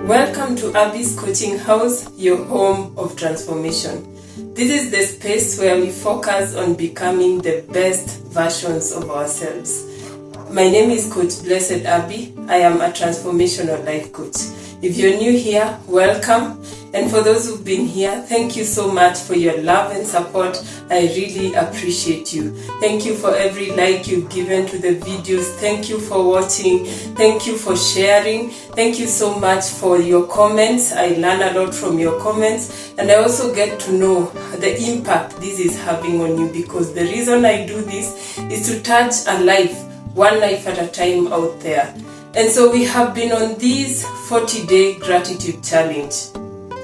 Welcome to Abby's Coaching House, your home of transformation. This is the space where we focus on becoming the best versions of ourselves. My name is Coach Blessed Abby. I am a transformational life coach. If you're new here, welcome. And for those who've been here, thank you so much for your love and support. I really appreciate you. Thank you for every like you've given to the videos. Thank you for watching. Thank you for sharing. Thank you so much for your comments. I learn a lot from your comments. And I also get to know the impact this is having on you, because the reason I do this is to touch a life, one life at a time out there. And so we have been on this 40-day gratitude challenge.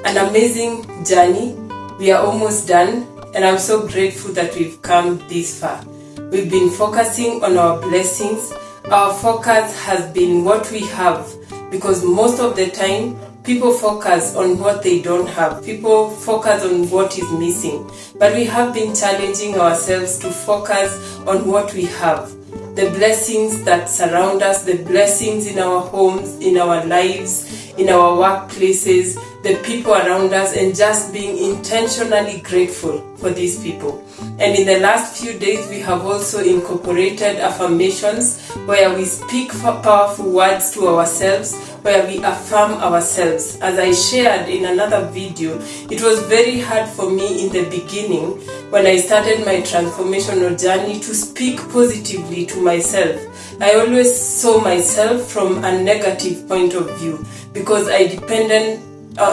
An amazing journey. We are almost done, and I'm so grateful that we've come this far. We've been focusing on our blessings. Our focus has been what we have, because most of the time people focus on what they don't have. People focus on what is missing. But we have been challenging ourselves to focus on what we have. The blessings that surround us, the blessings in our homes, in our lives, in our workplaces, the people around us, and just being intentionally grateful for these people. And in the last few days, we have also incorporated affirmations where we speak powerful words to ourselves, where we affirm ourselves. As I shared in another video, it was very hard for me in the beginning when I started my transformational journey to speak positively to myself. I always saw myself from a negative point of view because I depended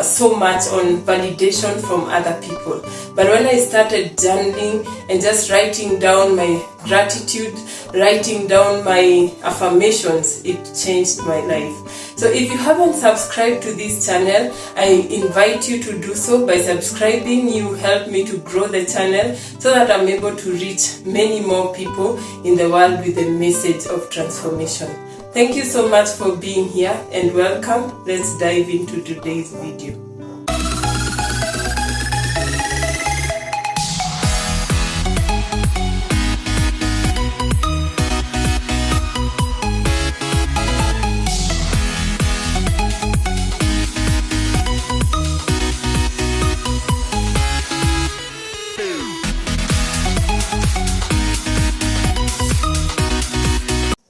so much on validation from other people. But when I started journaling and just writing down my gratitude, writing down my affirmations, it changed my life. So if you haven't subscribed to this channel, I invite you to do so. By subscribing, you help me to grow the channel so that I'm able to reach many more people in the world with the message of transformation. Thank you so much for being here and welcome. Let's dive into today's video.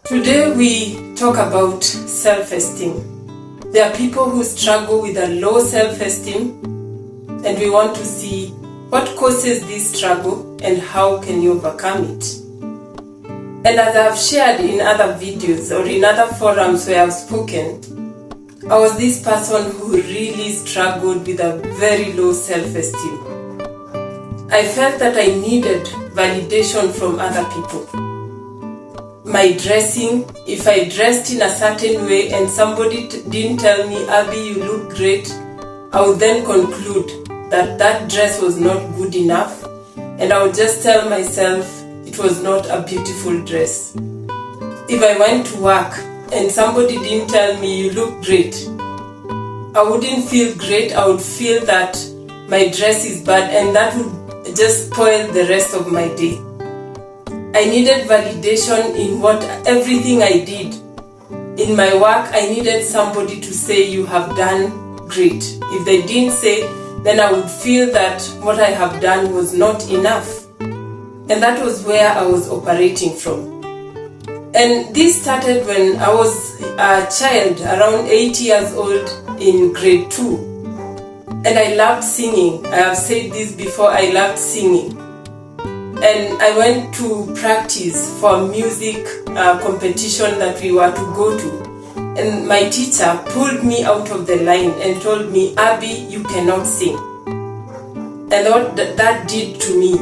Today we talk about self-esteem. There are people who struggle with a low self-esteem, and we want to see what causes this struggle and how can you overcome it. And as I've shared in other videos or in other forums where I've spoken, I was this person who really struggled with a very low self-esteem. I felt that I needed validation from other people. My dressing, if I dressed in a certain way and somebody didn't tell me, Abby, you look great, I would then conclude that that dress was not good enough, and I would just tell myself it was not a beautiful dress. If I went to work and somebody didn't tell me, you look great, I wouldn't feel great. I would feel that my dress is bad, and that would just spoil the rest of my day. I needed validation in everything I did. In my work, I needed somebody to say, you have done great. If they didn't say, then I would feel that what I have done was not enough. And that was where I was operating from. And this started when I was a child, around 8 years old, in grade 2. And I loved singing. I have said this before, I loved singing. And I went to practice for a music competition that we were to go to. And my teacher pulled me out of the line and told me, Abby, you cannot sing. And what that did to me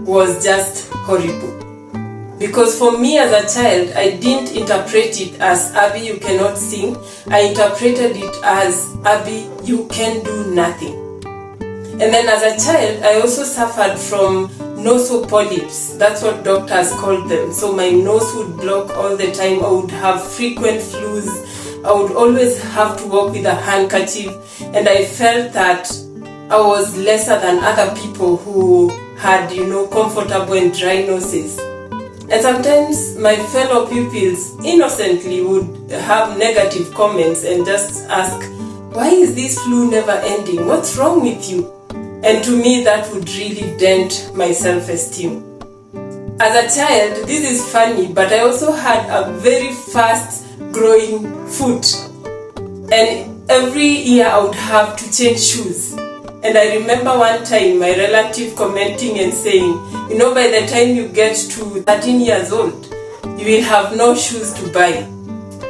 was just horrible. Because for me as a child, I didn't interpret it as, Abby, you cannot sing. I interpreted it as, Abby, you can do nothing. And then as a child, I also suffered from nasal polyps. That's what doctors called them. So my nose would block all the time. I would have frequent flus. I would always have to walk with a handkerchief. And I felt that I was lesser than other people who had, comfortable and dry noses. And sometimes my fellow pupils innocently would have negative comments and just ask, Why is this flu never ending? What's wrong with you? And to me, that would really dent my self-esteem. As a child, this is funny, but I also had a very fast growing foot. And every year I would have to change shoes. And I remember one time my relative commenting and saying, by the time you get to 13 years old, you will have no shoes to buy.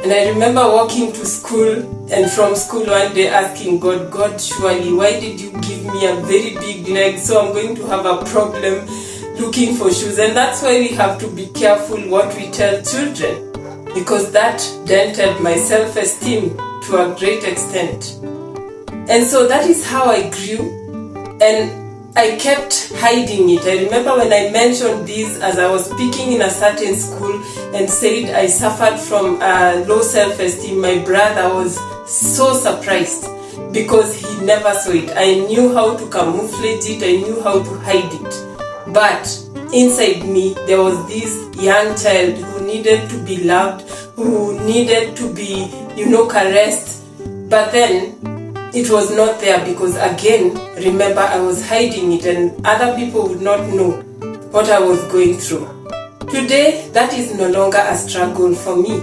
And I remember walking to school and from school one day asking God, surely, why did you give me a very big leg? So I'm going to have a problem looking for shoes. And that's why we have to be careful what we tell children, because that dented my self-esteem to a great extent. And so that is how I grew, and I kept hiding it. I remember when I mentioned this as I was speaking in a certain school and said I suffered from low self-esteem, my brother was so surprised because he never saw it. I knew how to camouflage it, I knew how to hide it. But inside me, there was this young child who needed to be loved, who needed to be, caressed. But then it was not there because, again, remember, I was hiding it and other people would not know what I was going through. Today, that is no longer a struggle for me.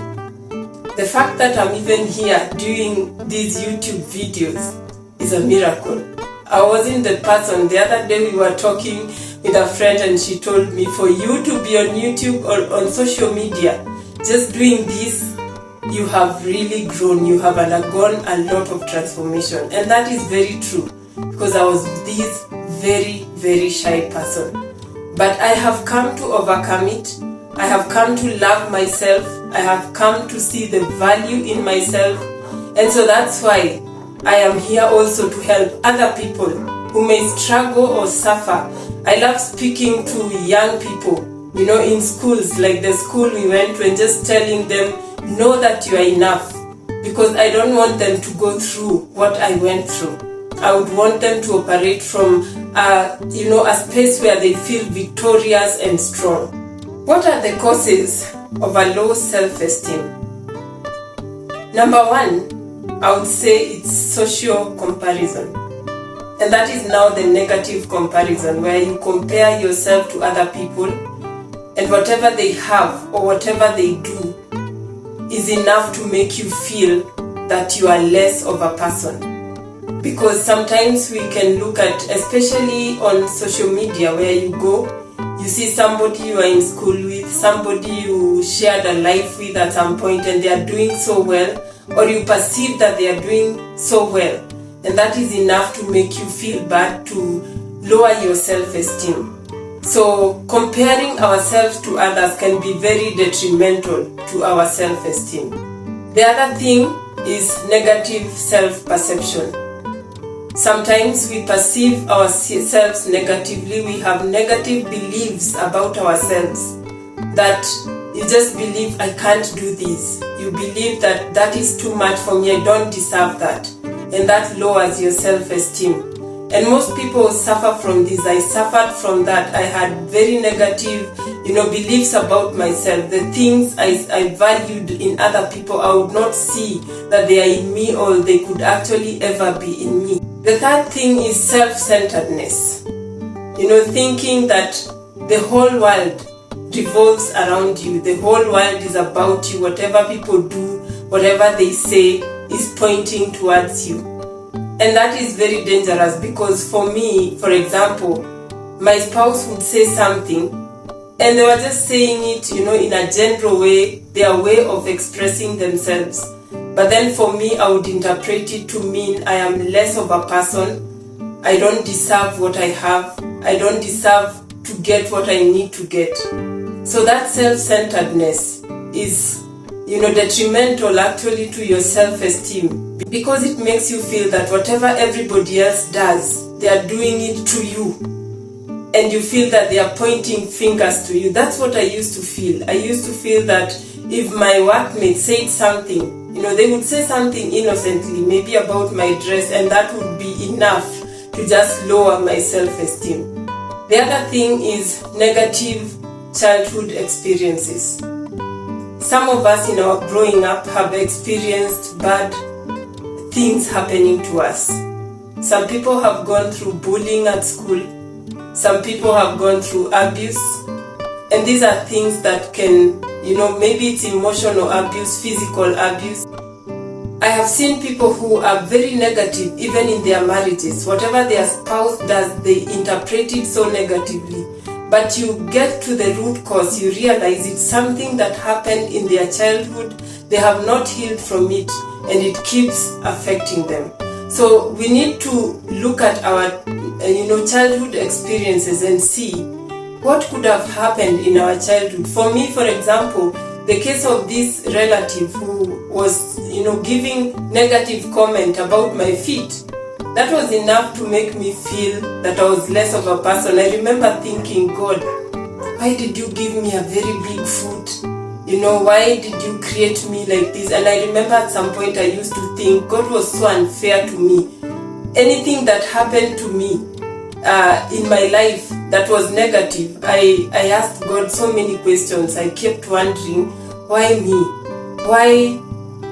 The fact that I'm even here doing these YouTube videos is a miracle. I wasn't the person. The other day we were talking with a friend and she told me, for you to be on YouTube or on social media, just doing this, you have really grown, you have undergone a lot of transformation. And that is very true, because I was this very, very shy person. But I have come to overcome it. I have come to love myself. I have come to see the value in myself. And so that's why I am here also to help other people who may struggle or suffer. I love speaking to young people, in schools, like the school we went to, and just telling them, know that you are enough, because I don't want them to go through what I went through. I would want them to operate from a space where they feel victorious and strong. What are the causes of a low self-esteem? Number one, I would say it's social comparison. And that is now the negative comparison, where you compare yourself to other people, and whatever they have or whatever they do is enough to make you feel that you are less of a person. Because sometimes we can look at, especially on social media, where you go, you see somebody you are in school with, somebody you shared a life with at some point, and they are doing so well, or you perceive that they are doing so well. And that is enough to make you feel bad, to lower your self-esteem. So comparing ourselves to others can be very detrimental to our self-esteem. The other thing is negative self-perception. Sometimes we perceive ourselves negatively. We have negative beliefs about ourselves, that you just believe, I can't do this. You believe that that is too much for me, I don't deserve that. And that lowers your self-esteem. And most people suffer from this. I suffered from that. I had very negative, beliefs about myself. The things I valued in other people, I would not see that they are in me or they could actually ever be in me. The third thing is self-centeredness. Thinking that the whole world revolves around you. The whole world is about you. Whatever people do, whatever they say is pointing towards you. And that is very dangerous, because for me, for example, my spouse would say something and they were just saying it, in a general way, their way of expressing themselves. But then for me, I would interpret it to mean I am less of a person. I don't deserve what I have. I don't deserve to get what I need to get. So that self-centeredness is, detrimental actually to your self-esteem, because it makes you feel that whatever everybody else does, they are doing it to you. And you feel that they are pointing fingers to you. That's what I used to feel. I used to feel that if my workmates said something, they would say something innocently, maybe about my dress, and that would be enough to just lower my self-esteem. The other thing is negative childhood experiences. Some of us in our growing up have experienced bad things happening to us. Some people have gone through bullying at school. Some people have gone through abuse. And these are things that can, maybe it's emotional abuse, physical abuse. I have seen people who are very negative even in their marriages. Whatever their spouse does, they interpret it so negatively. But you get to the root cause, you realize it's something that happened in their childhood. They have not healed from it, and it keeps affecting them. So we need to look at our childhood experiences and see what could have happened in our childhood. For me, for example, the case of this relative who was giving negative comment about my feet, that was enough to make me feel that I was less of a person. I remember thinking, God, why did you give me a very big foot? Why did you create me like this? And I remember at some point I used to think God was so unfair to me. Anything that happened to me in my life that was negative, I asked God so many questions. I kept wondering, why me? Why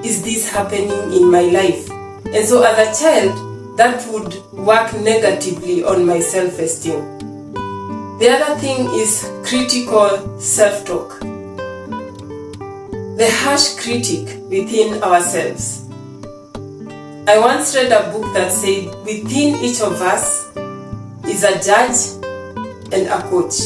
is this happening in my life? And so as a child, that would work negatively on my self-esteem. The other thing is critical self-talk. The harsh critic within ourselves. I once read a book that said within each of us is a judge and a coach.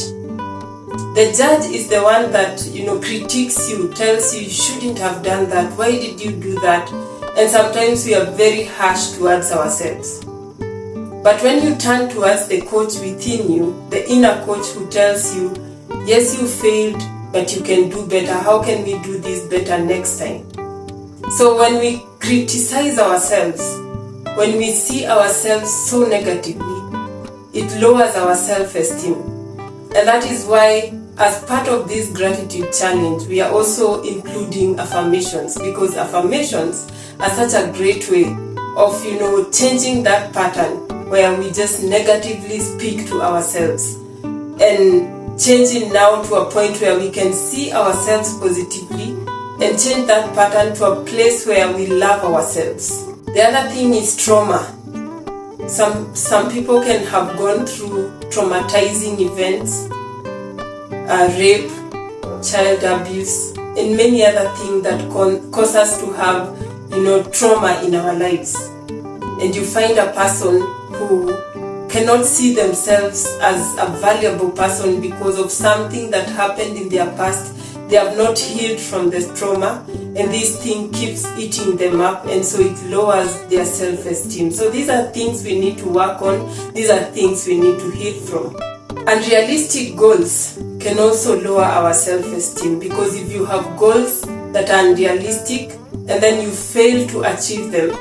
The judge is the one that critiques you, tells you shouldn't have done that, why did you do that? And sometimes we are very harsh towards ourselves. But when you turn towards the coach within you, the inner coach who tells you, yes, you failed, but you can do better. How can we do this better next time? So when we criticize ourselves, when we see ourselves so negatively, it lowers our self-esteem. And that is why, as part of this gratitude challenge, we are also including affirmations, because affirmations are such a great way of, changing that pattern where we just negatively speak to ourselves and changing now to a point where we can see ourselves positively and change that pattern to a place where we love ourselves. The other thing is trauma. Some people can have gone through traumatizing events, rape, child abuse, and many other things that cause us to have, trauma in our lives. And you find a person who cannot see themselves as a valuable person because of something that happened in their past. They have not healed from the trauma, and this thing keeps eating them up, and so it lowers their self-esteem. So these are things we need to work on. These are things we need to heal from. Unrealistic goals can also lower our self-esteem, because if you have goals that are unrealistic and then you fail to achieve them,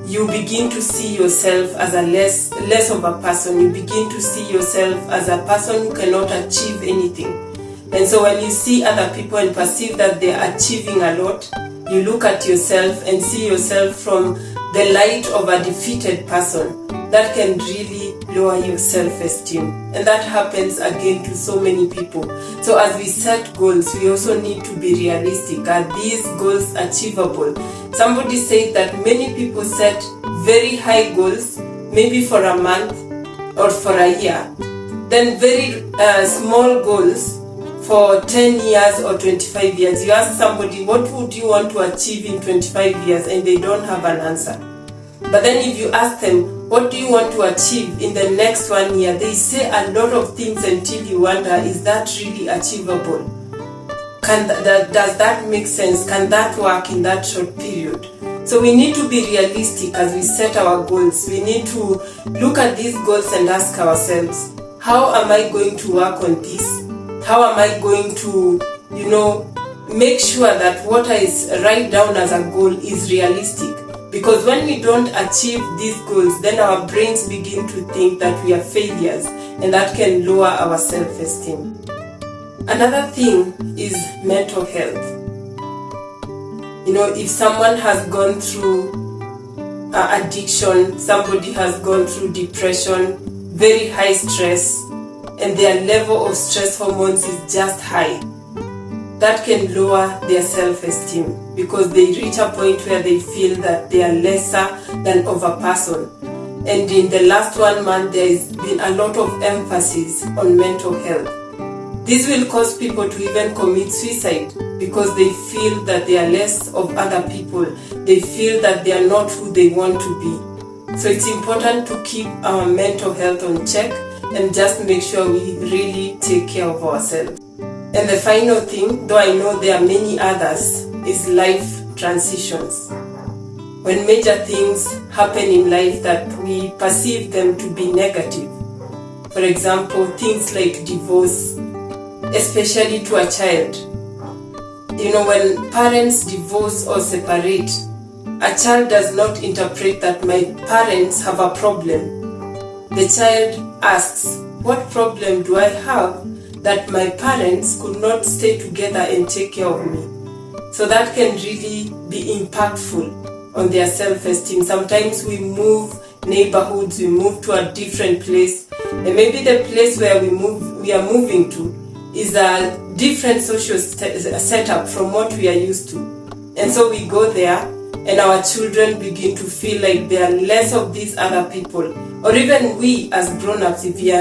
you begin to see yourself as a less of a person. You begin to see yourself as a person who cannot achieve anything. And so when you see other people and perceive that they are achieving a lot, you look at yourself and see yourself from the light of a defeated person. That can really lower your self-esteem. And that happens again to so many people. So as we set goals, we also need to be realistic. Are these goals achievable? Somebody said that many people set very high goals, maybe for a month or for a year. Then very small goals for 10 years or 25 years. You ask somebody, what would you want to achieve in 25 years? And they don't have an answer. But then if you ask them, what do you want to achieve in the next 1 year? They say a lot of things until you wonder, is that really achievable? Does that make sense? Can that work in that short period? So we need to be realistic as we set our goals. We need to look at these goals and ask ourselves, how am I going to work on this? How am I going to, make sure that what I write down as a goal is realistic? Because when we don't achieve these goals, then our brains begin to think that we are failures, and that can lower our self-esteem. Another thing is mental health. If someone has gone through addiction, somebody has gone through depression, very high stress, and their level of stress hormones is just high, that can lower their self-esteem because they reach a point where they feel that they are lesser than of a person. And in the last 1 month, there has been a lot of emphasis on mental health. This will cause people to even commit suicide because they feel that they are less of other people. They feel that they are not who they want to be. So it's important to keep our mental health on check and just make sure we really take care of ourselves. And the final thing, though I know there are many others, is life transitions. When major things happen in life that we perceive them to be negative. For example, things like divorce, especially to a child. When parents divorce or separate, a child does not interpret that my parents have a problem. The child asks, what problem do I have that my parents could not stay together and take care of me? So that can really be impactful on their self-esteem. Sometimes we move neighborhoods, we move to a different place, and maybe the place where we are moving to is a different social setup from what we are used to. And so we go there and our children begin to feel like they are less of these other people. Or even we as grown-ups, if we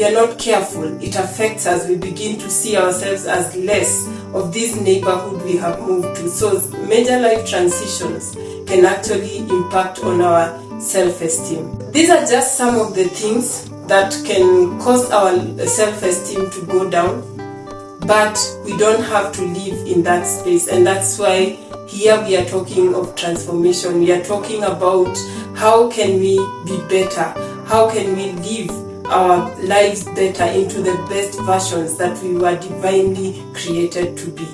are not careful, it affects us. We begin to see ourselves as less of this neighborhood we have moved to. So major life transitions can actually impact on our self-esteem. These are just some of the things that can cause our self-esteem to go down, but we don't have to live in that space. And that's why here we are talking of transformation. We are talking about how can we be better, how can we live our lives better into the best versions that we were divinely created to be.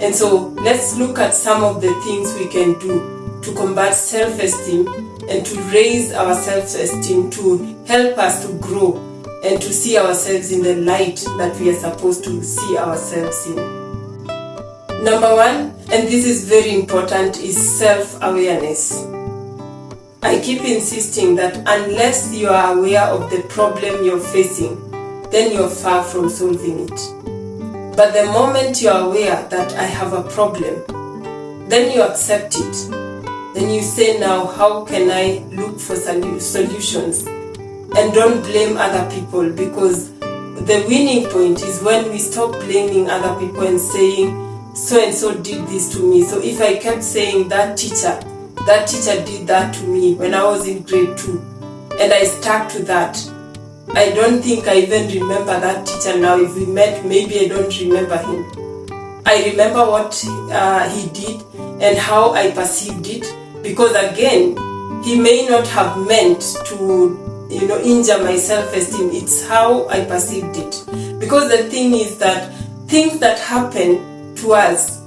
And so let's look at some of the things we can do to combat self-esteem and to raise our self-esteem, to help us to grow and to see ourselves in the light that we are supposed to see ourselves in. Number one, and this is very important, is self-awareness. I keep insisting that unless you are aware of the problem you're facing, then you're far from solving it. But the moment you're aware that I have a problem, then you accept it. Then you say, now how can I look for solutions? And don't blame other people, because the winning point is when we stop blaming other people and saying, so and so did this to me. So if I kept saying that teacher did that to me when I was in grade 2, and I stuck to that, I don't think I even remember that teacher now. If we met, maybe I don't remember him. I remember what he did and how I perceived it, because again, he may not have meant to injure my self-esteem. It's how I perceived it. Because the thing is that things that happen to us,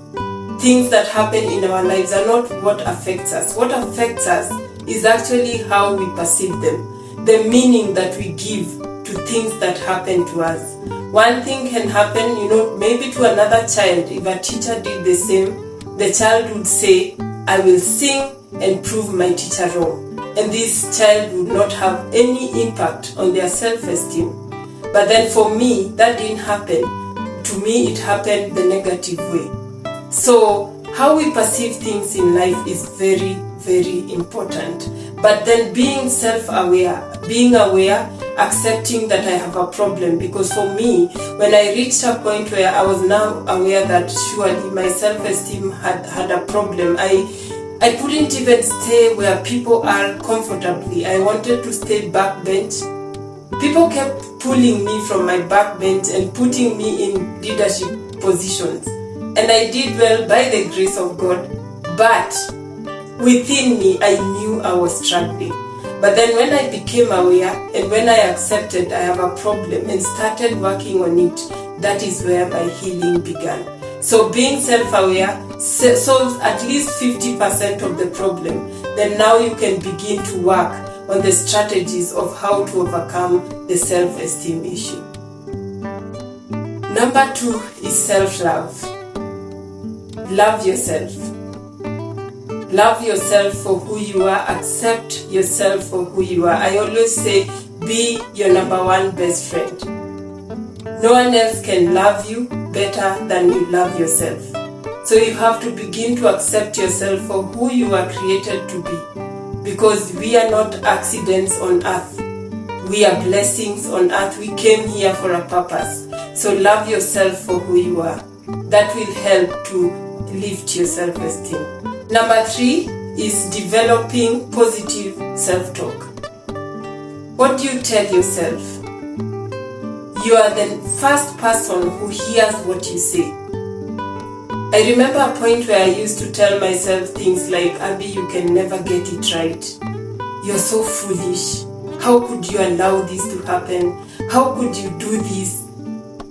things that happen in our lives are not what affects us. What affects us is actually how we perceive them, the meaning that we give to things that happen to us. One thing can happen, maybe to another child. If a teacher did the same, the child would say, I will sing and prove my teacher wrong. And this child would not have any impact on their self-esteem. But then for me, that didn't happen. To me, it happened the negative way. So how we perceive things in life is very, very important. But then being self-aware, being aware, accepting that I have a problem. Because for me, when I reached a point where I was now aware that surely my self-esteem had a problem, I couldn't even stay where people are comfortably. I wanted to stay backbench. People kept pulling me from my backbench and putting me in leadership positions. And I did well by the grace of God. But within me, I knew I was struggling. But then when I became aware and when I accepted I have a problem and started working on it, that is where my healing began. So being self-aware solves at least 50% of the problem. Then now you can begin to work on the strategies of how to overcome the self-esteem issue. Number 2 is self-love. Love yourself. Love yourself for who you are. Accept yourself for who you are. I always say, be your number 1 best friend. No one else can love you better than you love yourself. So you have to begin to accept yourself for who you are created to be. Because we are not accidents on earth. We are blessings on earth. We came here for a purpose. So love yourself for who you are. That will help to lift your self-esteem. Number 3 is developing positive self-talk. What do you tell yourself? You are the first person who hears what you say. I remember a point where I used to tell myself things like, Abby, you can never get it right. You're so foolish. How could you allow this to happen? How could you do this?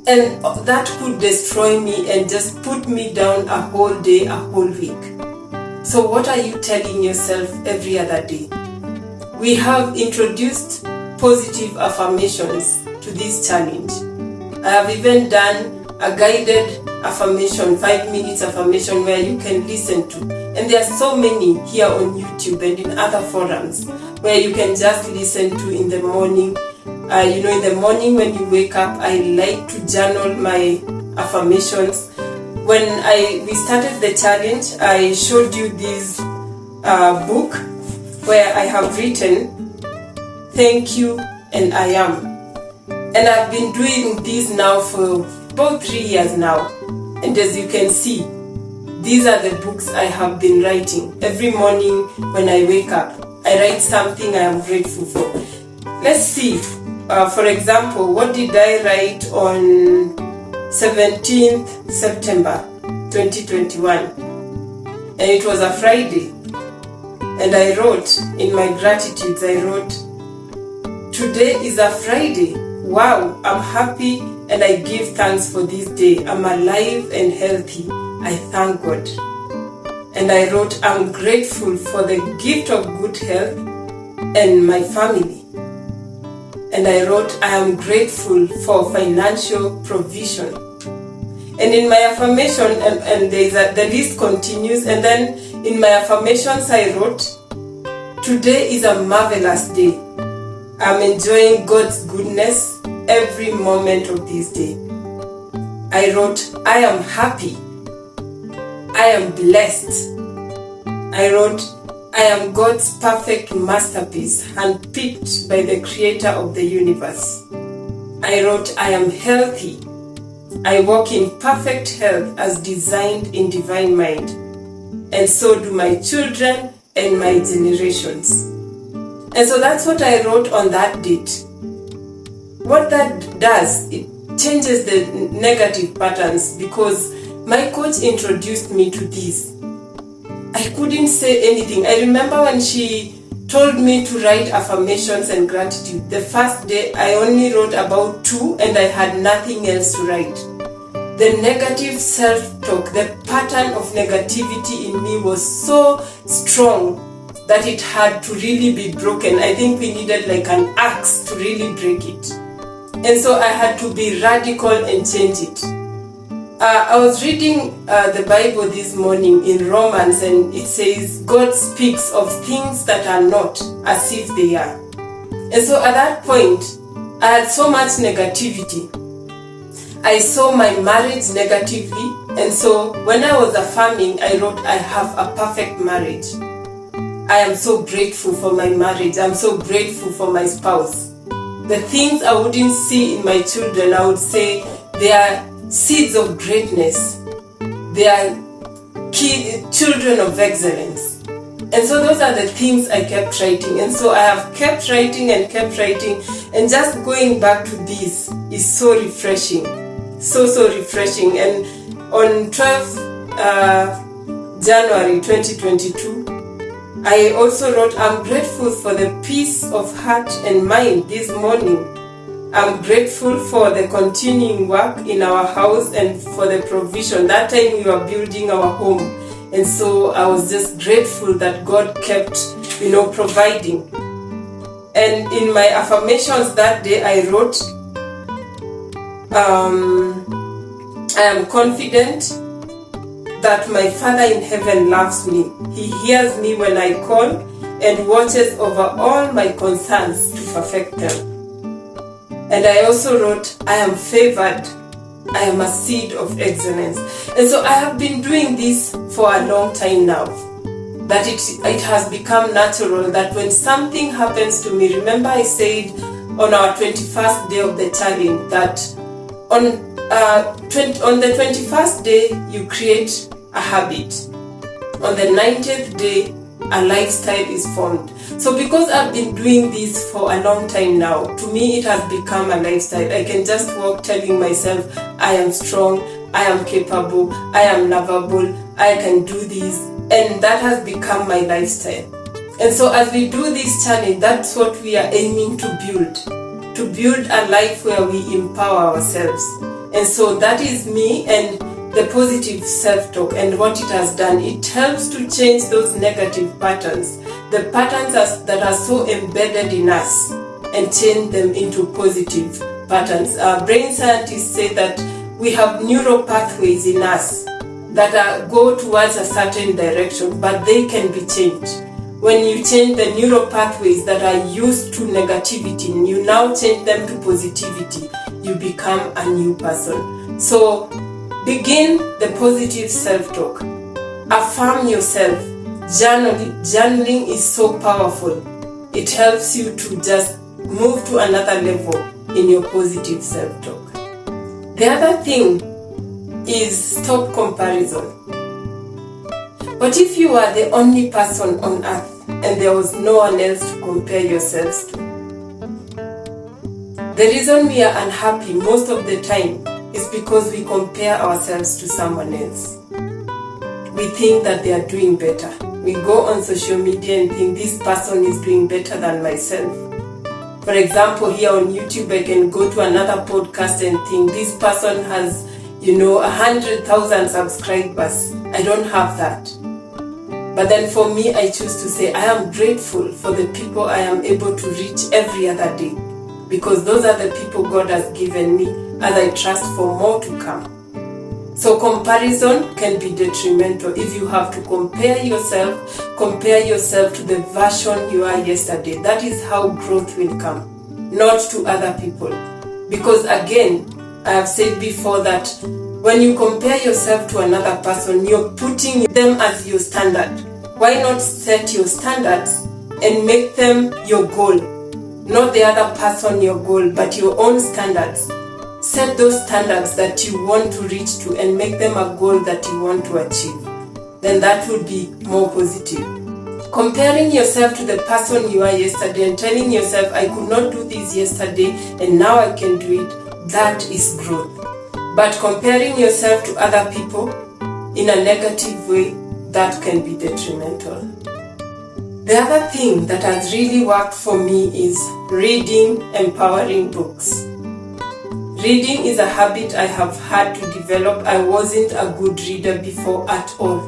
And that could destroy me and just put me down a whole day, a whole week. So what are you telling yourself every other day? We have introduced positive affirmations to this challenge. I have even done a guided affirmation, 5 minutes affirmation where you can listen to. And there are so many here on YouTube and in other forums where you can just listen to in the morning. In the morning when you wake up, I like to journal my affirmations. When we started the challenge, I showed you this book where I have written, thank you and I am. And I've been doing this now for about 3 years now. And as you can see, these are the books I have been writing. Every morning when I wake up, I write something I am grateful for. Let's see. For example, what did I write on 17th September 2021? And it was a Friday. And I wrote, in my gratitudes, I wrote, today is a Friday. Wow, I'm happy and I give thanks for this day. I'm alive and healthy. I thank God. And I wrote, I'm grateful for the gift of good health and my family. And I wrote, I am grateful for financial provision. And in my affirmation, and the list continues, and then in my affirmations I wrote, today is a marvelous day. I'm enjoying God's goodness every moment of this day. I wrote, I am happy. I am blessed. I wrote, I am God's perfect masterpiece, handpicked by the creator of the universe. I wrote, I am healthy. I walk in perfect health as designed in divine mind. And so do my children and my generations. And so that's what I wrote on that date. What that does, it changes the negative patterns, because my coach introduced me to this. I couldn't say anything. I remember when she told me to write affirmations and gratitude. The first day I only wrote about 2 and I had nothing else to write. The negative self-talk, the pattern of negativity in me was so strong that it had to really be broken. I think we needed like an axe to really break it. And so I had to be radical and change it. I was reading the Bible this morning in Romans, and it says God speaks of things that are not as if they are. And so at that point, I had so much negativity. I saw my marriage negatively, and so when I was affirming, I wrote, I have a perfect marriage. I am so grateful for my marriage. I'm so grateful for my spouse. The things I wouldn't see in my children, I would say they are seeds of greatness. They are children of excellence. And so those are the things I kept writing. And so I have kept writing, and and just going back to this is so refreshing. So refreshing. And on 12th January 2022, I also wrote, I'm grateful for the peace of heart and mind this morning. I'm grateful for the continuing work in our house and for the provision. That time we were building our home. And so I was just grateful that God kept, providing. And in my affirmations that day, I wrote, I am confident that my Father in heaven loves me. He hears me when I call and watches over all my concerns to perfect them. And I also wrote, I am favored. I am a seed of excellence. And so I have been doing this for a long time now. That it has become natural that when something happens to me, remember I said on our 21st day of the challenge that on the 21st day you create a habit. On the 90th day a lifestyle is formed. So because I've been doing this for a long time now, to me it has become a lifestyle. I can just walk telling myself I am strong, I am capable, I am lovable, I can do this, and that has become my lifestyle. And so as we do this challenge, that's what we are aiming to build a life where we empower ourselves. And so that is me and the positive self-talk, and what it has done, it helps to change those negative patterns, the patterns that are so embedded in us, and change them into positive patterns. Brain scientists say that we have neural pathways in us that go towards a certain direction, but they can be changed. When you change the neural pathways that are used to negativity, and you now change them to positivity, you become a new person. So begin the positive self-talk. Affirm yourself. Journaling is so powerful. It helps you to just move to another level in your positive self-talk. The other thing is stop comparison. But if you are the only person on earth and there was no one else to compare yourselves to, the reason we are unhappy most of the time is because we compare ourselves to someone else. We think that they are doing better. We go on social media and think this person is doing better than myself. For example, here on YouTube, I can go to another podcast and think this person has, 100,000 subscribers. I don't have that. But then for me, I choose to say I am grateful for the people I am able to reach every other day, because those are the people God has given me, as I trust for more to come. So comparison can be detrimental. If you have to compare yourself to the version you are yesterday. That is how growth will come, not to other people. Because again, I have said before that when you compare yourself to another person, you're putting them as your standard. Why not set your standards and make them your goal? Not the other person your goal, but your own standards. Set those standards that you want to reach to and make them a goal that you want to achieve. Then that would be more positive. Comparing yourself to the person you are yesterday and telling yourself, I could not do this yesterday and now I can do it, that is growth. But comparing yourself to other people in a negative way, that can be detrimental. The other thing that has really worked for me is reading empowering books. Reading is a habit I have had to develop. I wasn't a good reader before at all.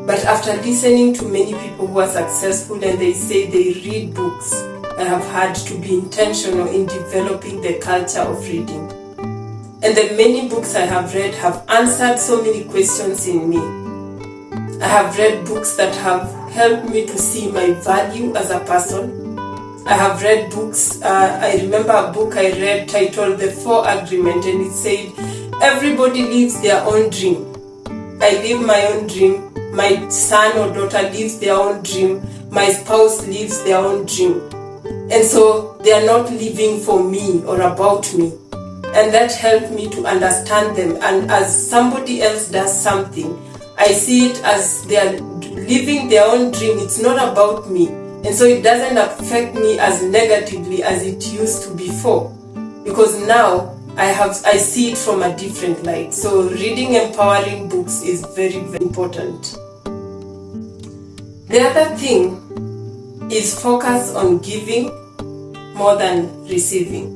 But after listening to many people who are successful and they say they read books, I have had to be intentional in developing the culture of reading. And the many books I have read have answered so many questions in me. I have read books that have helped me to see my value as a person. I have read books, I remember a book I read titled The 4 Agreement, and it said, everybody lives their own dream. I live my own dream, my son or daughter lives their own dream, my spouse lives their own dream. And so they are not living for me or about me. And that helped me to understand them. And as somebody else does something, I see it as they are living their own dream. It's not about me. And so it doesn't affect me as negatively as it used to before. Because now I see it from a different light. So reading empowering books is very, very important. The other thing is focus on giving more than receiving.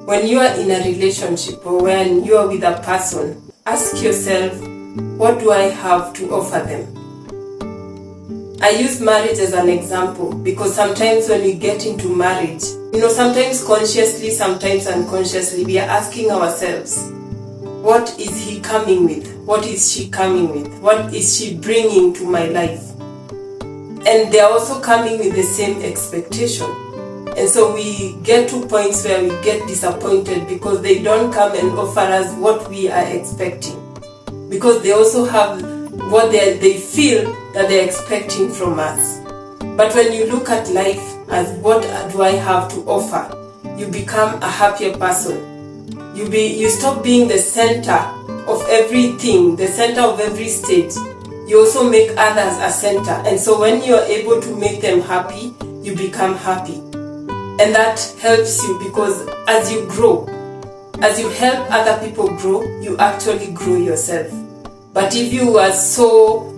When you are in a relationship or when you are with a person, ask yourself, what do I have to offer them? I use marriage as an example because sometimes when we get into marriage, sometimes consciously, sometimes unconsciously, we are asking ourselves, what is he coming with? What is she coming with? What is she bringing to my life? And they are also coming with the same expectation. And so we get to points where we get disappointed because they don't come and offer us what we are expecting. Because they also have what they feel that they're expecting from us. But when you look at life as what do I have to offer, you become a happier person. You stop being the center of everything, the center of every stage. You also make others a center. And so when you are able to make them happy, you become happy. And that helps you because as you grow, as you help other people grow, you actually grow yourself. But if you are so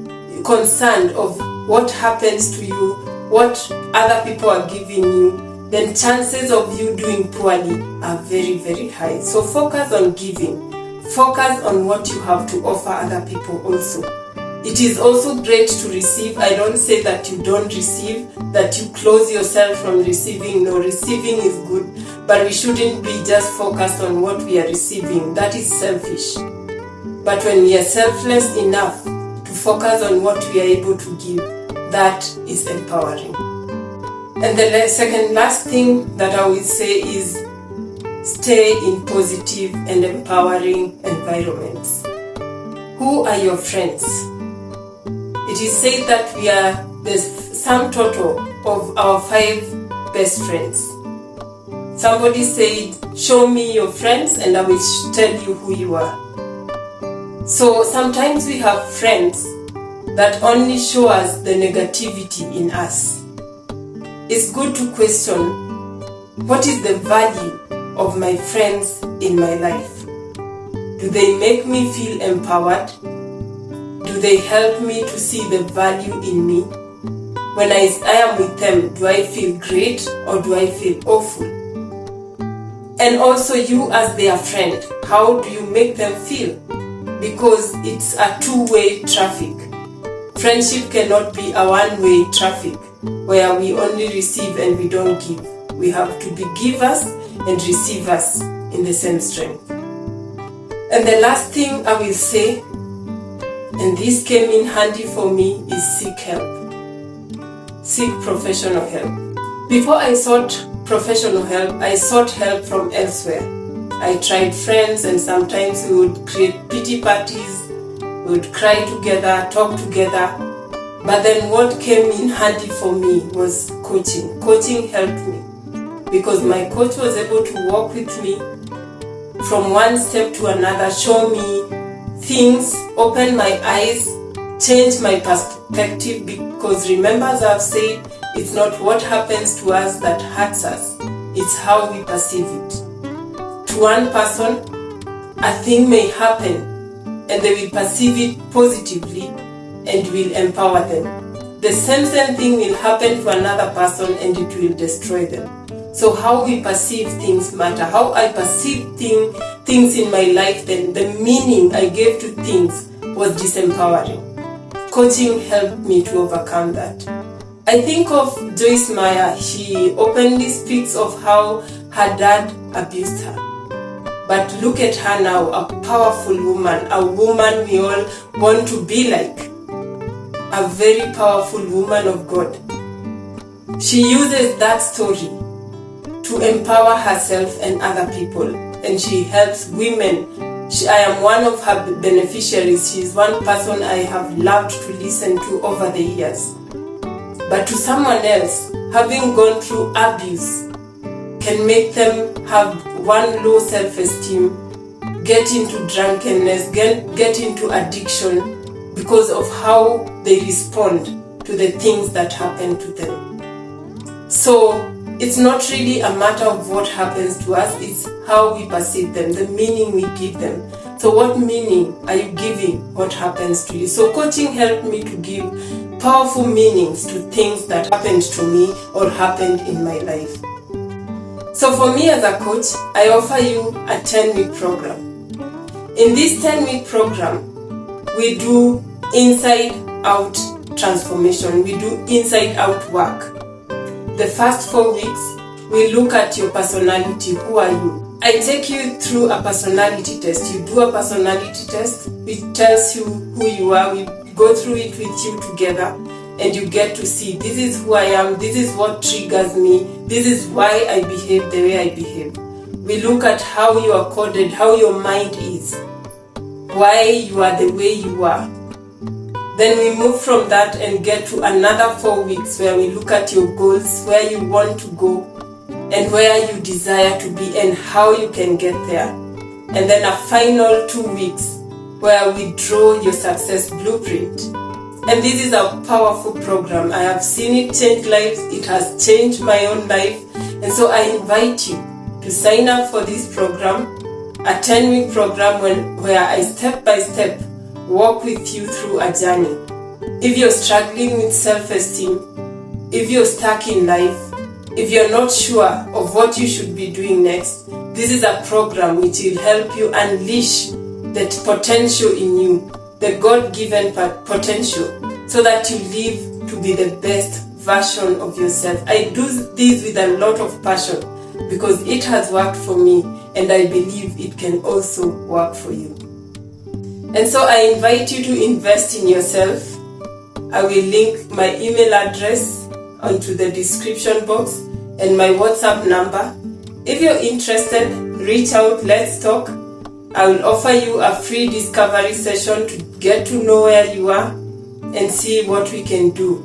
concerned of what happens to you, what other people are giving you, then chances of you doing poorly are very, very high. So focus on giving. Focus on what you have to offer other people also. It is also great to receive. I don't say that you don't receive, that you close yourself from receiving. No, receiving is good, but we shouldn't be just focused on what we are receiving. That is selfish. But when we are selfless enough to focus on what we are able to give, that is empowering. And the second last thing that I will say is stay in positive and empowering environments. Who are your friends? It is said that we are the sum total of our 5 best friends. Somebody said, show me your friends and I will tell you who you are. So sometimes we have friends that only show us the negativity in us. It's good to question, what is the value of my friends in my life? Do they make me feel empowered? Do they help me to see the value in me? When I am with them, do I feel great or do I feel awful? And also you as their friend, how do you make them feel? Because it's a two-way traffic. Friendship cannot be a one-way traffic where we only receive and we don't give. We have to be givers and receivers in the same strength. And the last thing I will say, and this came in handy for me, is seek help. Seek professional help. Before I sought professional help, I sought help from elsewhere. I tried friends and sometimes we would create pity parties, we would cry together, talk together. But then what came in handy for me was coaching. Coaching helped me because my coach was able to walk with me from one step to another, show me things, open my eyes, change my perspective, because remember, as I've said, it's not what happens to us that hurts us, it's how we perceive it. To one person, a thing may happen and they will perceive it positively and will empower them. The same thing will happen to another person and it will destroy them. So how we perceive things matter. How I perceive things in my life, then the meaning I gave to things was disempowering. Coaching helped me to overcome that. I think of Joyce Meyer. She openly speaks of how her dad abused her. But look at her now, a powerful woman, a woman we all want to be like. A very powerful woman of God. She uses that story to empower herself and other people, and she helps women. I am one of her beneficiaries. She is one person I have loved to listen to over the years. But to someone else, having gone through abuse can make them have one low self-esteem, get into drunkenness, get into addiction because of how they respond to the things that happen to them. So it's not really a matter of what happens to us, it's how we perceive them, the meaning we give them. So what meaning are you giving what happens to you? So coaching helped me to give powerful meanings to things that happened to me or happened in my life. So for me as a coach, I offer you a 10-week program. In this 10-week program, we do inside-out transformation. We do inside-out work. The first 4 weeks, we look at your personality. Who are you? I take you through a personality test. You do a personality test. It tells you who you are. We go through it with you together. and you get to see, this is who I am, this is what triggers me, this is why I behave the way I behave. We look at how you are coded, how your mind is, why you are the way you are. Then we move from that and get to another 4 weeks where we look at your goals, where you want to go, and where you desire to be and how you can get there. And then a final 2 weeks where we draw your success blueprint. And this is a powerful program. I have seen it change lives. It has changed my own life. And so I invite you to sign up for this program, a 10-week program where I step by step walk with you through a journey. If you're struggling with self-esteem, if you're stuck in life, if you're not sure of what you should be doing next, this is a program which will help you unleash that potential in you, the God-given potential, so that you live to be the best version of yourself. I do this with a lot of passion because it has worked for me, and I believe it can also work for you. And so I invite you to invest in yourself. I will link my email address onto the description box and my WhatsApp number. If you're interested, reach out, let's talk. I will offer you a free discovery session to get to know where you are and see what we can do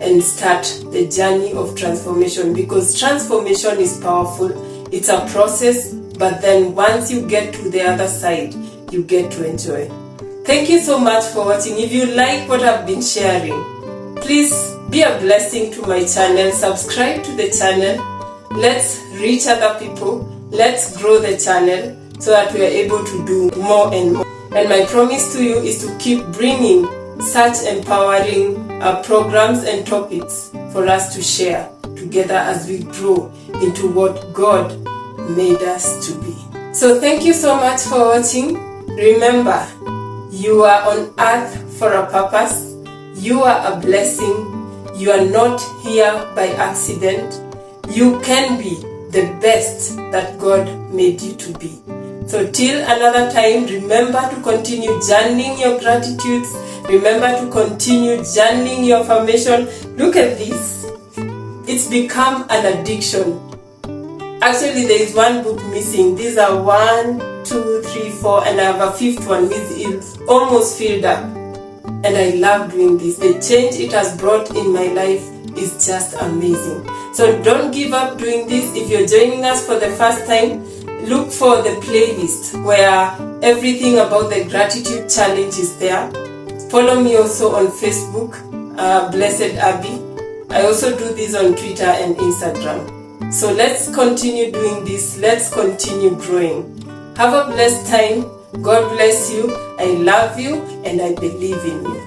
and start the journey of transformation, because transformation is powerful. It's a process, but then once you get to the other side, you get to enjoy. Thank you so much for watching. If you like what I've been sharing, please be a blessing to my channel. Subscribe to the channel. Let's reach other people. Let's grow the channel so that we are able to do more and more. And my promise to you is to keep bringing such empowering programs and topics for us to share together as we grow into what God made us to be. So thank you so much for watching. Remember, you are on earth for a purpose. You are a blessing. You are not here by accident. You can be the best that God made you to be. So till another time, remember to continue journaling your gratitudes. Remember to continue journaling your affirmation. Look at this. It's become an addiction. Actually, there is one book missing. These are 1, 2, 3, 4, and I have a 5th one which is almost filled up. And I love doing this. The change it has brought in my life is just amazing. So don't give up doing this. If you're joining us for the first time, look for the playlist where everything about the gratitude challenge is there. Follow me also on Facebook, Blessed Abby. I also do this on Twitter and Instagram. So let's continue doing this. Let's continue growing. Have a blessed time. God bless you. I love you and I believe in you.